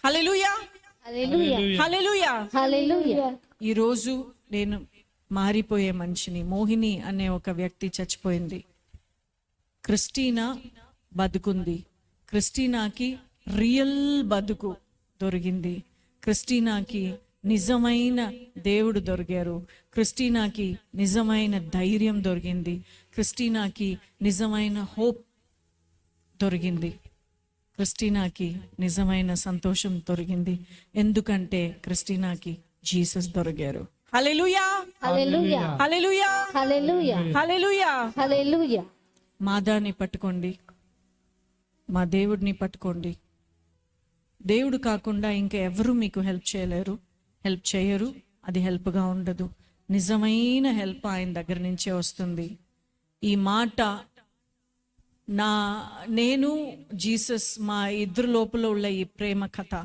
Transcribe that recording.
హల్లెలూయా, హల్లెలూయా, హల్లెలూయా. హల్లెలూయా. ఈరోజు నేను మారిపోయే మనిషిని. మోహిని అనే ఒక వ్యక్తి చచ్చిపోయింది. క్రిస్టీనా బతుకుంది. క్రిస్టీనాకి రియల్ బతుకు దొరికింది. క్రిస్టీనాకి నిజమైన దేవుడు దొరికారు. క్రిస్టీనాకి నిజమైన ధైర్యం దొరికింది. క్రిస్టీనాకి నిజమైన హోప్ దొరికింది. క్రిస్టీనాకి నిజమైన సంతోషం దొరికింది. ఎందుకంటే క్రిస్టీనాకి జీసస్ దొరికారు. హల్లెలూయా, హల్లెలూయా, హల్లెలూయా, హల్లెలూయా, హల్లెలూయా. హల్లెలూయా. మాదాన్ని పట్టుకోండి, మా దేవుడిని పట్టుకోండి. దేవుడు కాకుండా ఇంకా ఎవరు మీకు హెల్ప్ చేయరు. అది హెల్ప్గా ఉండదు. నిజమైన హెల్ప్ ఆయన దగ్గర నుంచే వస్తుంది. ఈ మాట నేను జీసస్ మా ఇద్దరు లోపల ఉన్న ఈ ప్రేమ కథ